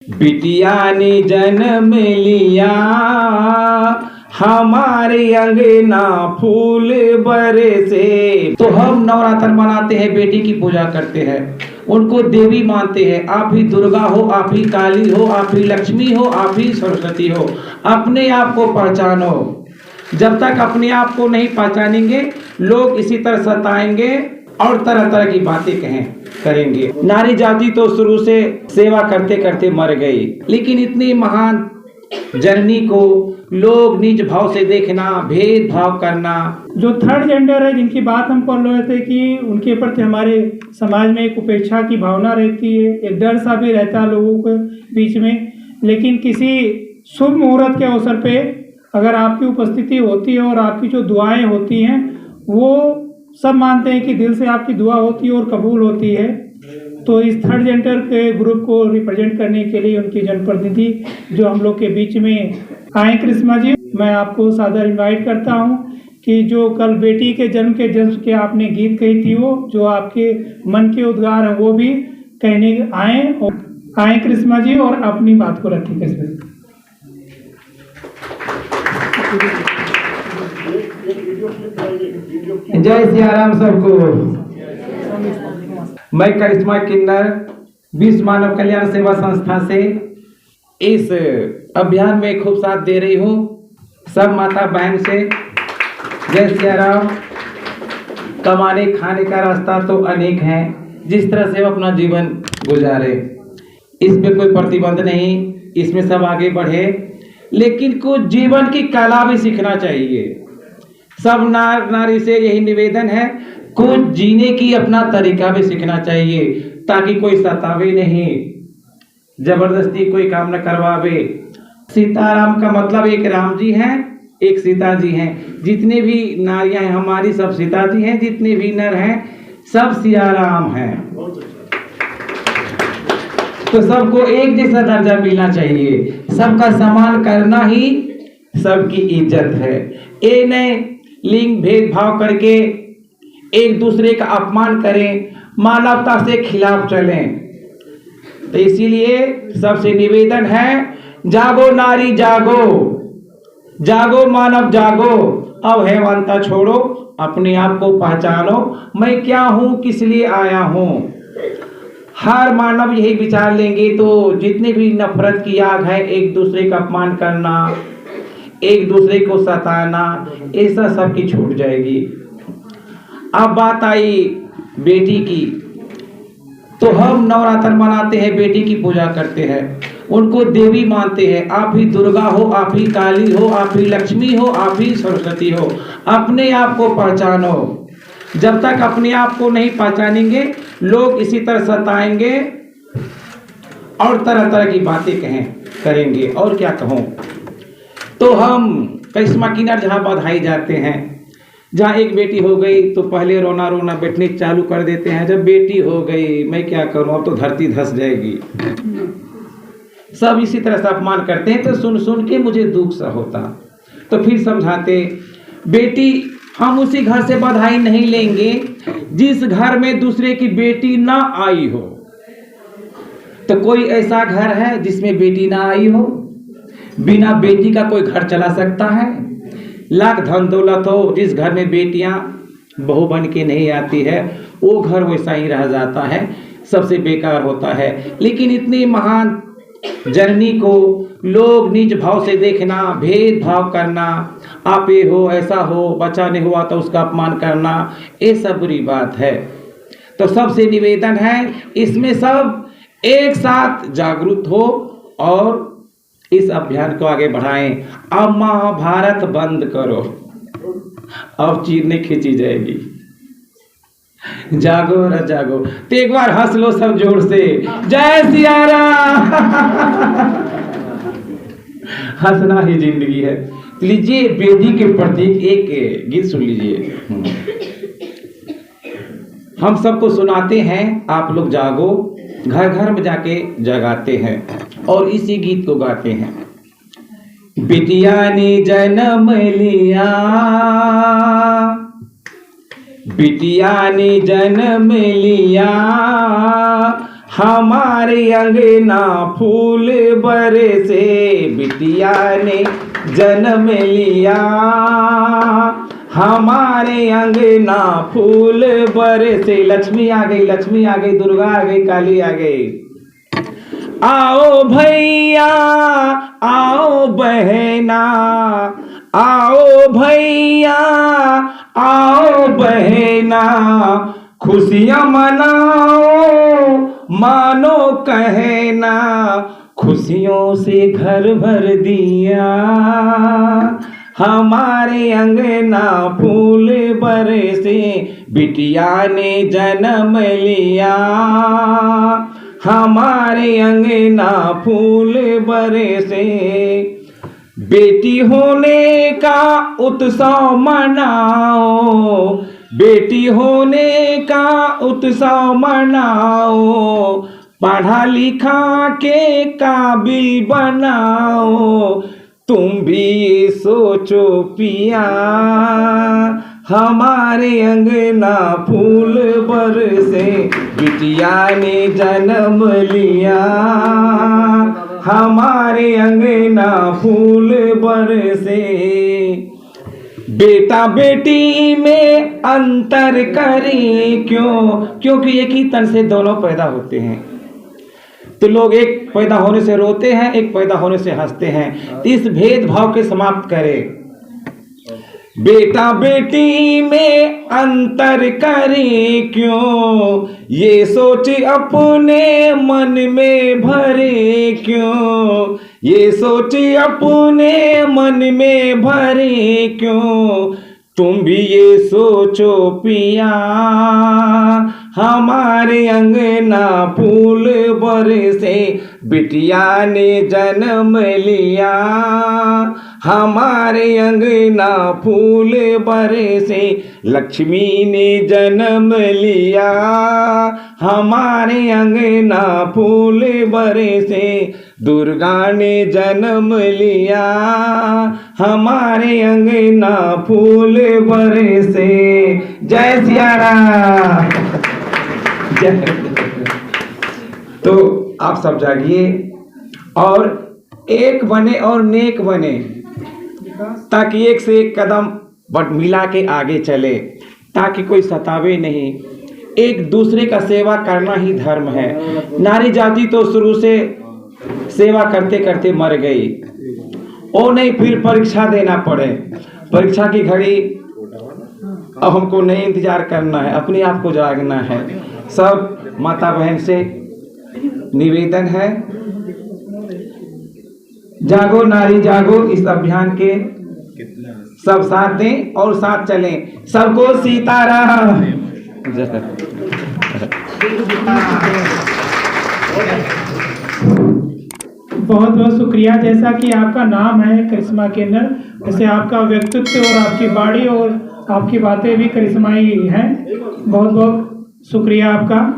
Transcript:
बिटिया ने जन्म लिया, हमारे अंगना फूल बरसे। तो हम नवरात्र मनाते हैं, बेटी की पूजा करते हैं, उनको देवी मानते हैं। आप ही दुर्गा हो, आप ही काली हो, आप ही लक्ष्मी हो, आप ही सरस्वती हो। अपने आप को पहचानो। जब तक अपने आप को नहीं पहचानेंगे, लोग इसी तरह सताएंगे और तरह तरह की बातें करेंगे। नारी जाति तो शुरू से सेवा करते करते मर गई, लेकिन इतनी महान जननी को लोग नीच भाव से देखना, भेदभाव करना। जो थर्ड जेंडर है, जिनकी बात हम कर रहे थे कि उनके प्रति हमारे समाज में एक उपेक्षा की भावना रहती है, एक डर सा भी रहता है लोगों के बीच में। लेकिन किसी शुभ मुहूर्त के अवसर पे अगर आपकी उपस्थिति होती है और आपकी जो दुआएं होती हैं, वो सब मानते हैं कि दिल से आपकी दुआ होती है और कबूल होती है। तो इस थर्ड जेंडर के ग्रुप को रिप्रेजेंट करने के लिए उनकी जनप्रतिनिधि जो हम लोग के बीच में आए, करिश्मा जी, मैं आपको सादर इनवाइट करता हूं कि जो कल बेटी के जन्म के आपने गीत कही थी, वो जो आपके मन के उद्गार हैं वो भी कहने आए करिश्मा जी, और अपनी बात को रखें करिश्मा जी। जय सिया राम सबको। मैं करिश्मा किन्नर विश्व मानव कल्याण सेवा संस्था से इस अभियान में खूब साथ दे रही हूँ। सब माता बहन से जय सिया राम। कमाने खाने का रास्ता तो अनेक हैं, जिस तरह से वो अपना जीवन गुजारे, इसमें कोई प्रतिबंध नहीं, इसमें सब आगे बढ़े। लेकिन कुछ जीवन की कला भी सीखना चाहिए। सब नारी से यही निवेदन है, कुछ जीने की अपना तरीका भी सीखना चाहिए, ताकि कोई सतावे नहीं, जबरदस्ती कोई काम न करवावे। सीताराम का मतलब एक राम जी हैं, एक सीता जी हैं। जितने भी नारियां हैं हमारी, सब सीता जी हैं। जितने भी नर हैं, सब सिया राम हैं। तो सबको एक जैसा दर्जा मिलना चाहिए। सबका सम्मान करना ही सबकी इज्जत है। ये नहीं लिंग भेदभाव करके एक दूसरे का अपमान करें, मानवता से खिलाफ चलें। तो इसीलिए सबसे निवेदन है, जागो नारी जागो, जागो मानव जागो। अब हेमंता छोड़ो, अपने आप को पहचानो, मैं क्या हूं, किस लिए आया हूं। हर मानव यही विचार लेंगे तो जितने भी नफरत की आग है, एक दूसरे का अपमान करना, एक दूसरे को सताना, ऐसा सबकी छूट जाएगी। अब बात आई बेटी की, तो हम नवरात्र मनाते हैं, बेटी की पूजा करते हैं, उनको देवी मानते हैं। आप ही दुर्गा हो, आप ही काली हो, आप ही लक्ष्मी हो, आप ही सरस्वती हो। अपने आप को पहचानो। जब तक अपने आप को नहीं पहचानेंगे, लोग इसी तरह सताएंगे और तरह तरह की बातें करेंगे। और क्या कहूँ। तो हम करिश्मा किन्नर जहाँ बधाई जाते हैं, जहाँ एक बेटी हो गई तो पहले रोना बैठने चालू कर देते हैं। जब बेटी हो गई, मैं क्या करूँ, अब तो धरती धस जाएगी। सब इसी तरह से अपमान करते हैं। तो सुन सुन के मुझे दुख सा होता। तो फिर समझाते, बेटी हम उसी घर से बधाई नहीं लेंगे जिस घर में दूसरे की बेटी ना आई हो। तो कोई ऐसा घर है जिसमें बेटी ना आई हो? बिना बेटी का कोई घर चला सकता है? लाख धन दौलत हो, जिस घर में बेटियां बहू बन के नहीं आती है, वो घर वैसा ही रह जाता है, सबसे बेकार होता है। लेकिन इतनी महान जननी को लोग नीच भाव से देखना, भेदभाव करना, आप ये हो, ऐसा हो, बच्चा नहीं हुआ तो उसका अपमान करना, ये सब बुरी बात है। तो सबसे निवेदन है, इसमें सब एक साथ जागरूक हो और इस अभियान को आगे बढ़ाएं। अब महाभारत बंद करो, अब चीरने खींची जाएगी। जागो रे जागो। तो एक बार हंस लो सब जोर से, जय सिया राम। हंसना ही जिंदगी है। लीजिए, बेटी के प्रति एक गीत सुन लीजिए। हम सबको सुनाते हैं, आप लोग जागो, घर घर में जाके जगाते हैं और इसी गीत को गाते हैं। बिटिया ने जन्म लिया, बिटिया ने जन्म लिया, हमारे अंगना फूल बरसे बिटिया ने जन्म लिया। हमारे अंगना फूल बरसे। लक्ष्मी आ गई, लक्ष्मी आ गई, दुर्गा आ गई, काली आ गई। आओ भैया आओ बहना, आओ भैया आओ बहना, खुशियां मनाओ मानो कहना, खुशियों से घर भर दिया। हमारे अंगना फूल बरसे बिटिया ने जन्म लिया। हमारे अंगना फूल बरसे। बेटी होने का उत्सव मनाओ, बेटी होने का उत्सव मनाओ, पढ़ा लिखा के काबिल बनाओ, तुम भी ये सोचो पिया। हमारे अंगना फूल बरसे बिटिया ने जन्म लिया। हमारे अंगना फूल बरसे। बेटा बेटी में अंतर करें क्यों? क्योंकि एक ही तन से दोनों पैदा होते हैं। तो लोग एक पैदा होने से रोते हैं, एक पैदा होने से हंसते हैं। इस भेदभाव के समाप्त करें। बेटा बेटी में अंतर करे क्यों? ये सोच अपने मन में भरे क्यों? ये सोच अपने मन में भरे क्यों? तुम भी ये सोचो पिया। हमारे अंगना फूल बरसे बिटिया ने जन्म लिया। हमारे अंगना फूल बरसे लक्ष्मी ने जन्म लिया। हमारे अंगना फूल बरसे दुर्गा ने जन्म लिया। हमारे अंगना फूल बरसे। जय सिया राम। तो आप सब जागिए और एक बने और नेक बने, ताकि एक से एक कदम बट मिला के आगे चले, ताकि कोई सतावे नहीं। एक दूसरे का सेवा करना ही धर्म है। नारी जाति तो शुरू से सेवा करते करते मर गई। ओ नहीं, फिर परीक्षा देना पड़े। परीक्षा की घड़ी अब हमको नहीं इंतजार करना है, अपने आप को जागना है। सब माता बहन से निवेदन है, जागो नारी जागो। इस अभियान के सब साथ दें और साथ चलें। सबको सीताराम। बहुत बहुत शुक्रिया। जैसा कि आपका नाम है करिश्मा केंद्र, वैसे आपका व्यक्तित्व और आपकी बाड़ी और आपकी बातें भी करिश्माई हैं। बहुत बहुत शुक्रिया आपका।